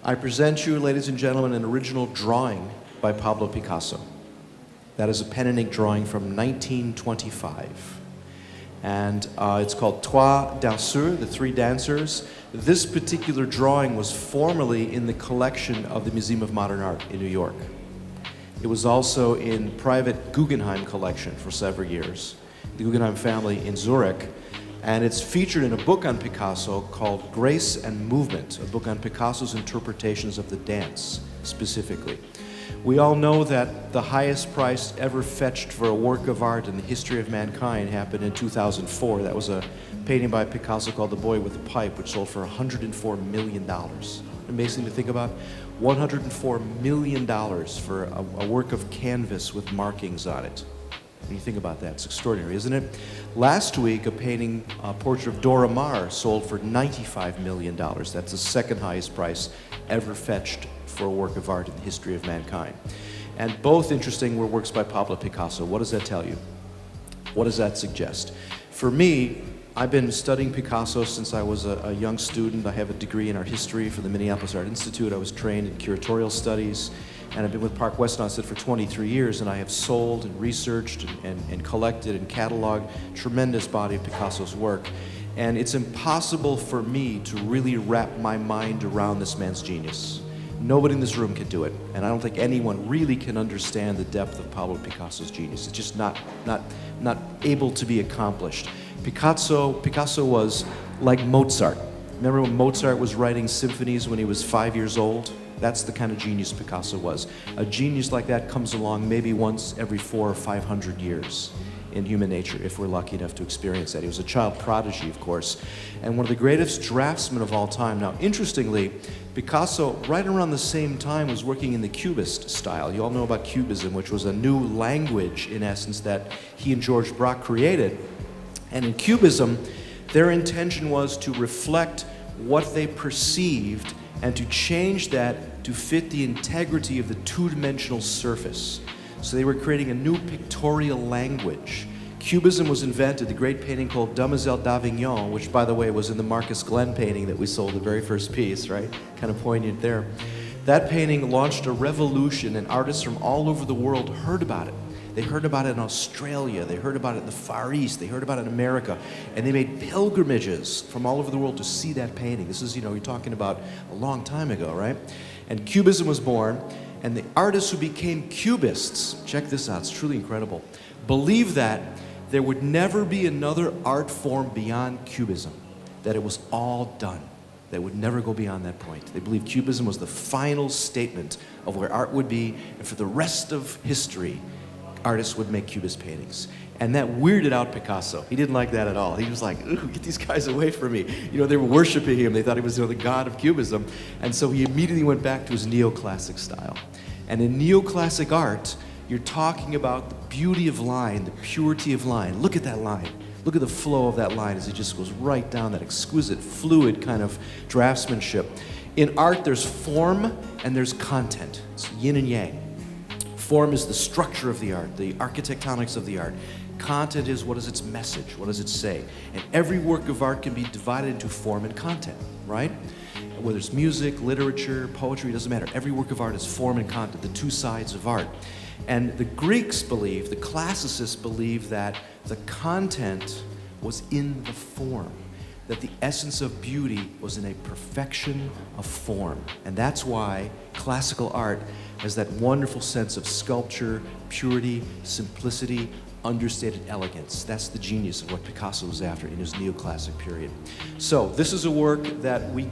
I present you, ladies and gentlemen, an original drawing by Pablo Picasso. That is a pen and ink drawing from 1925. And it's called Trois Danseurs, the Three Dancers. This particular drawing was formerly in the collection of the Museum of Modern Art in New York. It was also in private Guggenheim collection for several years, the Guggenheim family in Zurich. And it's featured in a book on Picasso called Grace and Movement, a book on Picasso's interpretations of the dance, specifically. We all know that the highest price ever fetched for a work of art in the history of mankind happened in 2004. That was a painting by Picasso called The Boy with the Pipe, which sold for $104 million. Amazing to think about. $104 million for a work of canvas with markings on it. When you think about that, it's extraordinary, isn't it? Last week, a painting, a portrait of Dora Maar sold for $95 million. That's the second highest price ever fetched for a work of art in the history of mankind. And both interesting were works by Pablo Picasso. What does that tell you? What does that suggest? For me, I've been studying Picasso since I was a young student. I have a degree in art history from the Minneapolis Art Institute. I was trained in curatorial studies, and I've been with Park West Onset for 23 years, and I have sold and researched and collected and cataloged a tremendous body of Picasso's work. And it's impossible for me to really wrap my mind around this man's genius. Nobody in this room can do it, and I don't think anyone really can understand the depth of Pablo Picasso's genius. It's just not able to be accomplished. Picasso was like Mozart. Remember when Mozart was writing symphonies when he was 5 years old? That's the kind of genius Picasso was. A genius like that comes along maybe once every 400 or 500 years in human nature, if we're lucky enough to experience that. He was a child prodigy, of course, and one of the greatest draftsmen of all time. Now, interestingly, Picasso, right around the same time, was working in the Cubist style. You all know about Cubism, which was a new language, in essence, that he and George Braque created. And in Cubism, their intention was to reflect what they perceived and to change that to fit the integrity of the two-dimensional surface. So they were creating a new pictorial language. Cubism was invented, the great painting called Demoiselle d'Avignon, which, by the way, was in the Marcus Glenn painting that we sold, the very first piece, right? Kind of poignant there. That painting launched a revolution, and artists from all over the world heard about it. They heard about it in Australia, they heard about it in the Far East, they heard about it in America, and they made pilgrimages from all over the world to see that painting. This is, you're talking about a long time ago, right? And Cubism was born, and the artists who became Cubists, check this out, it's truly incredible, believed that there would never be another art form beyond Cubism, that it was all done. They would never go beyond that point. They believed Cubism was the final statement of where art would be, and for the rest of history, artists would make Cubist paintings. And that weirded out Picasso. He didn't like that at all. He was like, ooh, get these guys away from me. They were worshiping him. They thought he was the god of Cubism. And so he immediately went back to his neoclassic style. And in neoclassic art, you're talking about the beauty of line, the purity of line. Look at that line. Look at the flow of that line as it just goes right down, that exquisite, fluid kind of draftsmanship. In art, there's form and there's content. It's yin and yang. Form is the structure of the art, the architectonics of the art. Content is, what is its message? What does it say? And every work of art can be divided into form and content, right? Whether it's music, literature, poetry, it doesn't matter. Every work of art is form and content, the two sides of art. And the Greeks believed, the classicists believed that the content was in the form, that the essence of beauty was in a perfection of form. And that's why classical art has that wonderful sense of sculpture, purity, simplicity, understated elegance. That's the genius of what Picasso was after in his neoclassic period. So this is a work that we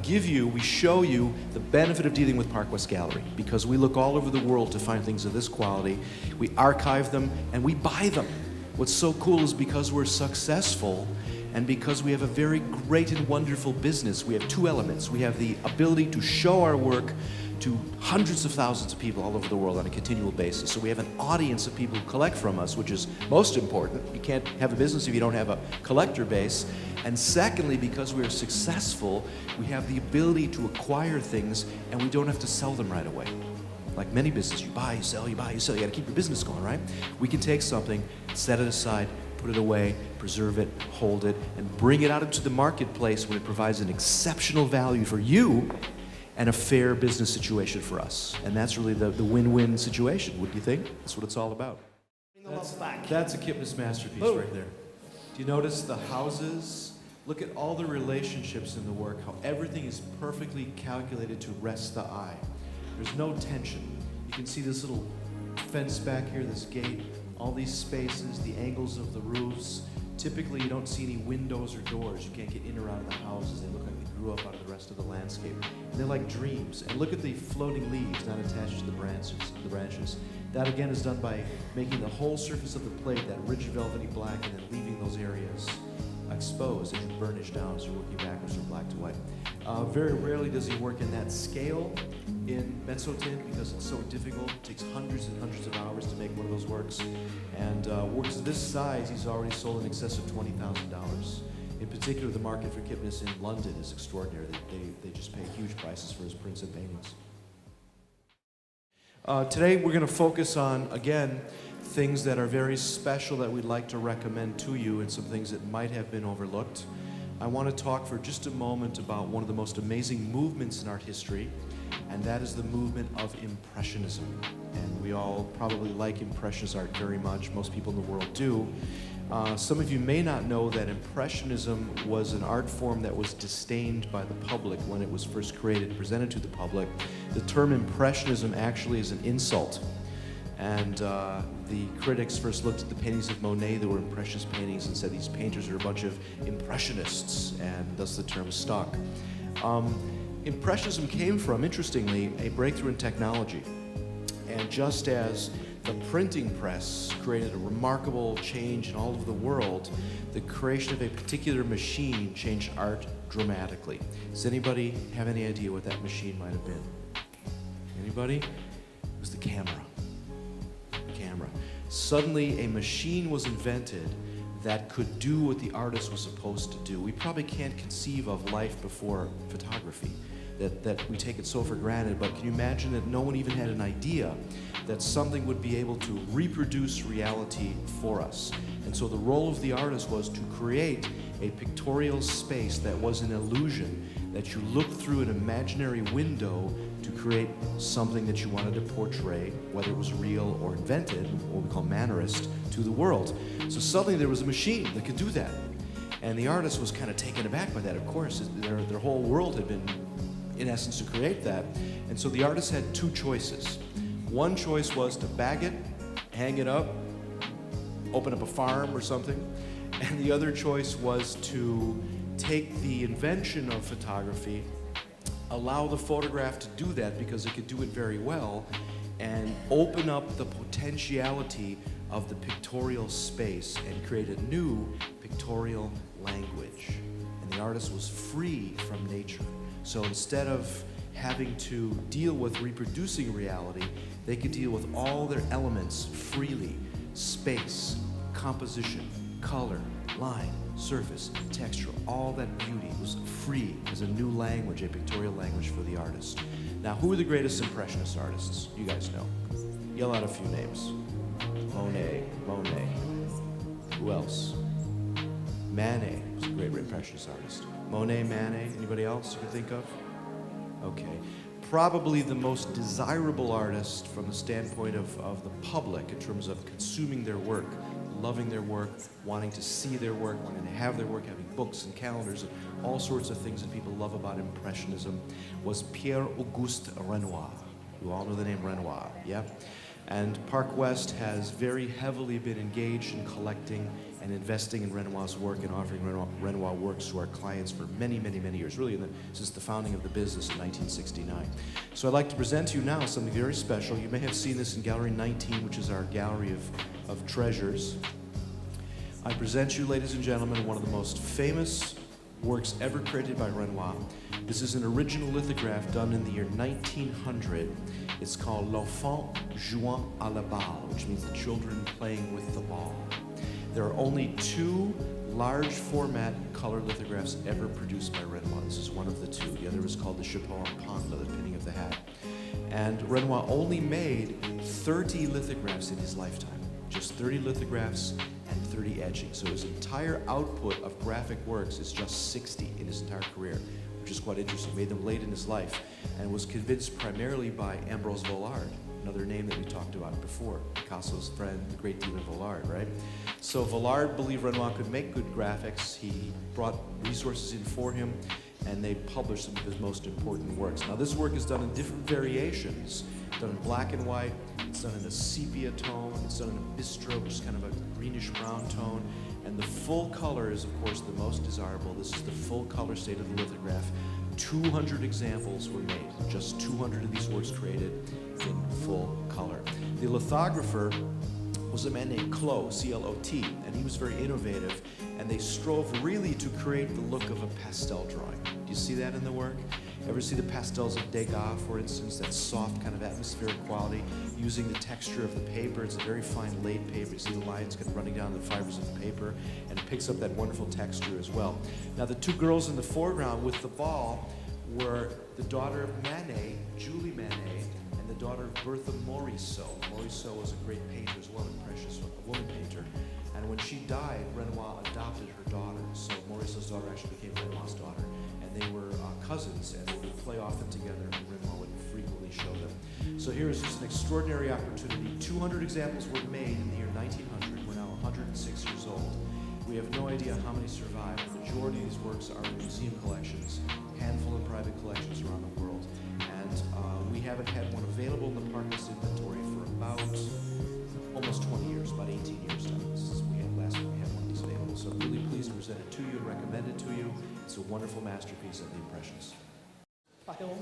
show you the benefit of dealing with Park West Gallery, because we look all over the world to find things of this quality. We archive them and we buy them. What's so cool is because we're successful and because we have a very great and wonderful business, we have two elements. We have the ability to show our work to hundreds of thousands of people all over the world on a continual basis. So we have an audience of people who collect from us, which is most important. You can't have a business if you don't have a collector base. And secondly, because we are successful, we have the ability to acquire things and we don't have to sell them right away. Like many businesses, you buy, you sell, you buy, you sell. You gotta keep your business going, right? We can take something, set it aside, put it away, preserve it, hold it, and bring it out into the marketplace when it provides an exceptional value for you and a fair business situation for us. And that's really the win-win situation, wouldn't you think? That's what it's all about. That's a Kipnis masterpiece right there. Do you notice the houses? Look at all the relationships in the work, how everything is perfectly calculated to rest the eye. There's no tension. You can see this little fence back here, this gate, all these spaces, the angles of the roofs. Typically, you don't see any windows or doors. You can't get in or out of the houses. They look like they grew up out of the rest of the landscape. And they're like dreams. And look at the floating leaves not attached to the branches. That again is done by making the whole surface of the plate that rich velvety black and then leaving those areas exposed as you burnish down as you're working backwards from black to white. Very rarely does he work in that scale in mezzotint because it's so difficult. It takes hundreds and hundreds of hours to make one of those works. And works of this size, he's already sold in excess of $20,000. In particular, the market for Kipnis in London is extraordinary. They just pay huge prices for his prints and paintings. Today we're going to focus on, again, things that are very special that we'd like to recommend to you and some things that might have been overlooked. I want to talk for just a moment about one of the most amazing movements in art history, and that is the movement of Impressionism. And we all probably like Impressionist art very much. Most people in the world do. Some of you may not know that Impressionism was an art form that was disdained by the public when it was first created and presented to the public. The term Impressionism actually is an insult. And the critics first looked at the paintings of Monet that were Impressionist paintings and said these painters are a bunch of Impressionists, and thus the term stuck. Impressionism came from, interestingly, a breakthrough in technology. And just as the printing press created a remarkable change in all of the world, the creation of a particular machine changed art dramatically. Does anybody have any idea what that machine might have been? Anybody? It was the camera. The camera. Suddenly a machine was invented that could do what the artist was supposed to do. We probably can't conceive of life before photography. That we take it so for granted, but can you imagine that no one even had an idea that something would be able to reproduce reality for us? And so the role of the artist was to create a pictorial space that was an illusion, that you looked through an imaginary window to create something that you wanted to portray, whether it was real or invented, what we call mannerist, to the world. So suddenly there was a machine that could do that. And the artist was kind of taken aback by that. Of course, their whole world had been, in essence, to create that. And so the artist had two choices. One choice was to bag it, hang it up, open up a farm or something. And the other choice was to take the invention of photography, allow the photograph to do that because it could do it very well, and open up the potentiality of the pictorial space and create a new pictorial language. And the artist was free from nature. So instead of having to deal with reproducing reality, they could deal with all their elements freely. Space, composition, color, line, surface, texture, all that beauty was free as a new language, a pictorial language for the artist. Now, who are the greatest Impressionist artists? You guys know. Yell out a few names. Monet. Who else? Manet was a great Impressionist artist. Monet, Manet, anybody else you can think of? Okay. Probably the most desirable artist from the standpoint of the public in terms of consuming their work, loving their work, wanting to see their work, wanting to have their work, having books and calendars and all sorts of things that people love about Impressionism, was Pierre-Auguste Renoir. You all know the name Renoir, yeah? And Park West has very heavily been engaged in collecting and investing in Renoir's work and offering Renoir works to our clients for many, many, many years, really since the founding of the business in 1969. So I'd like to present to you now something very special. You may have seen this in Gallery 19, which is our gallery of treasures. I present you, ladies and gentlemen, one of the most famous works ever created by Renoir. This is an original lithograph done in the year 1900. It's called L'Enfant jouant à la balle, which means the children playing with the ball. There are only two large format color lithographs ever produced by Renoir. This is one of the two. The other is called the Chapeau en Panda, the pinning of the hat. And Renoir only made 30 lithographs in his lifetime. Just 30 lithographs and 30 etchings. So his entire output of graphic works is just 60 in his entire career. which is quite interesting. Made them late in his life, and was convinced primarily by Ambrose Vollard, another name that we talked about before, Picasso's friend, the great dealer Vollard, right? So Vollard believed Renoir could make good graphics. He brought resources in for him, and they published some of his most important works. Now this work is done in different variations. It's done in black and white, it's done in a sepia tone, it's done in a bistro, which is kind of a greenish brown tone, and the full color is of course the most desirable. This is the full color state of the lithograph. 200 examples were made, just 200 of these works created in full color. The lithographer was a man named Clot, C-L-O-T, and he was very innovative, and they strove really to create the look of a pastel drawing. Do you see that in the work? Ever see the pastels of Degas, for instance, that soft kind of atmospheric quality, using the texture of the paper? It's a very fine laid paper. You see the lines kind of running down the fibers of the paper, and it picks up that wonderful texture as well. Now, the two girls in the foreground with the ball were the daughter of Manet, Julie Manet, and the daughter of Bertha Morisot. Morisot was a great painter as well, impressionist, a woman painter. And when she died, Renoir adopted her daughter. So Morisot's daughter actually became Renoir's daughter. And they were cousins, and they would play often together, and Renoir would frequently show them. So here is just an extraordinary opportunity. 200 examples were made in the year 1900. We're now 106 years old. We have no idea how many survive. The majority of these works are in museum collections, a handful in private collections around the world. And we haven't had one available in the Parkness inventory for about almost 20 years, about 18 years now. Since we had last we had one of these available. So I'm really pleased to present it to you and recommend it to you. It's a wonderful masterpiece of the Impressionists.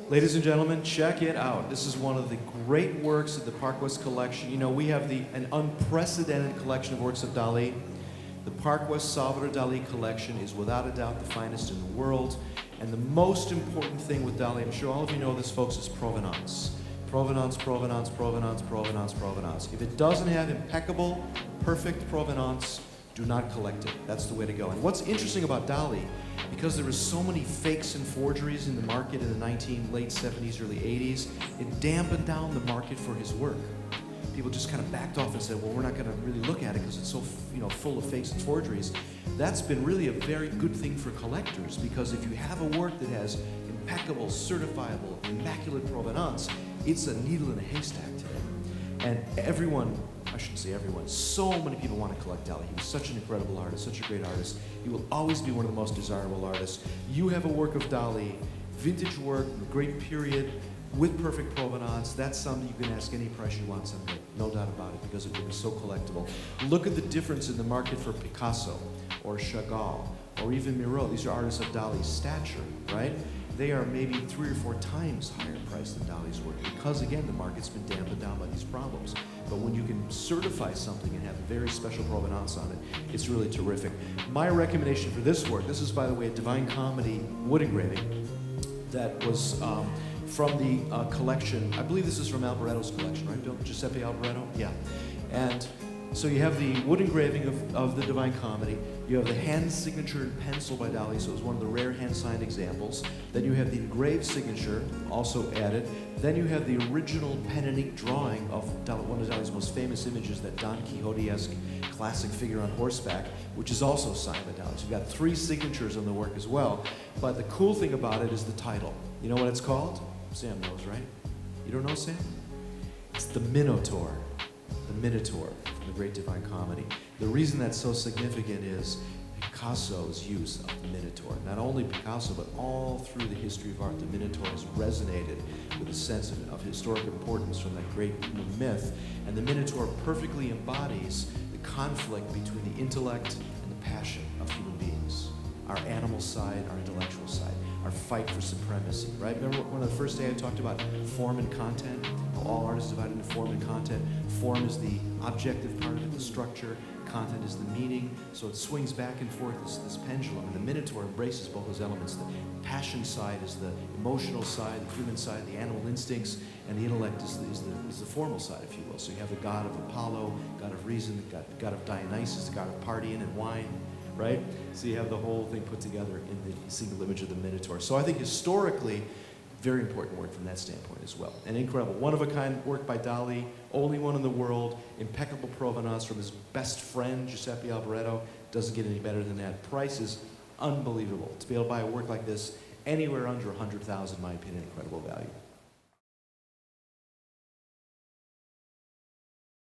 Ladies and gentlemen, check it out. This is one of the great works of the Park West collection. You know, we have an unprecedented collection of works of Dali. The Park West Salvador Dali collection is without a doubt the finest in the world. And the most important thing with Dali, I'm sure all of you know this, folks, is provenance. Provenance, provenance, provenance, provenance, provenance. If it doesn't have impeccable, perfect provenance, do not collect it. That's the way to go. And what's interesting about Dali, because there were so many fakes and forgeries in the market in the late 70s, early 80s, it dampened down the market for his work. People just kind of backed off and said, well, we're not going to really look at it because it's so full of fakes and forgeries. That's been really a very good thing for collectors, because if you have a work that has impeccable, certifiable, immaculate provenance, it's a needle in a haystack today. And everyone, I shouldn't say everyone, so many people want to collect Dali. He was such an incredible artist, such a great artist. He will always be one of the most desirable artists. You have a work of Dali, vintage work, great period, with perfect provenance. That's something you can ask any price you want someday, no doubt about it, because it will be so collectible. Look at the difference in the market for Picasso, or Chagall, or even Miro. These are artists of Dali's stature, right? They are maybe 3 or 4 times higher priced than Dali's work, because again, the market's been dampened down by these problems. But when you can certify something and have a very special provenance on it, it's really terrific. My recommendation for this work, this is, by the way, a Divine Comedy wood engraving that was from the collection. I believe this is from Alboretto's collection, right, Bill? Giuseppe Alboretto? Yeah. And so you have the wood engraving of the Divine Comedy. You have the hand signature in pencil by Dali, so it was one of the rare hand-signed examples. Then you have the engraved signature, also added. Then you have the original pen and ink drawing of one of Dali's most famous images, that Don Quixote-esque classic figure on horseback, which is also signed by Dali. So you've got 3 signatures on the work as well. But the cool thing about it is the title. You know what it's called? Sam knows, right? You don't know, Sam? It's the Minotaur. The Minotaur from the Great Divine Comedy. The reason that's so significant is Picasso's use of the Minotaur. Not only Picasso, but all through the history of art, the Minotaur has resonated with a sense of historic importance from that great myth. And the Minotaur perfectly embodies the conflict between the intellect and the passion of human beings. Our animal side, our intellectual side, our fight for supremacy, right? Remember one of the first days I talked about form and content? How all art is divided into form and content. Form is the objective part of it, the structure. Content is the meaning. So it swings back and forth, this pendulum. And the Minotaur embraces both those elements. The passion side is the emotional side, the human side, the animal instincts, and the intellect is the formal side, if you will. So you have the god of Apollo, god of reason, the god of Dionysus, the god of partying and wine, right? So you have the whole thing put together in the single image of the Minotaur. So I think historically, very important work from that standpoint as well. An incredible, one-of-a-kind work by Dali, only one in the world, impeccable provenance from his best friend, Giuseppe Alboretto. Doesn't get any better than that. Price is unbelievable. To be able to buy a work like this Anywhere under 100,000, in my opinion, incredible value.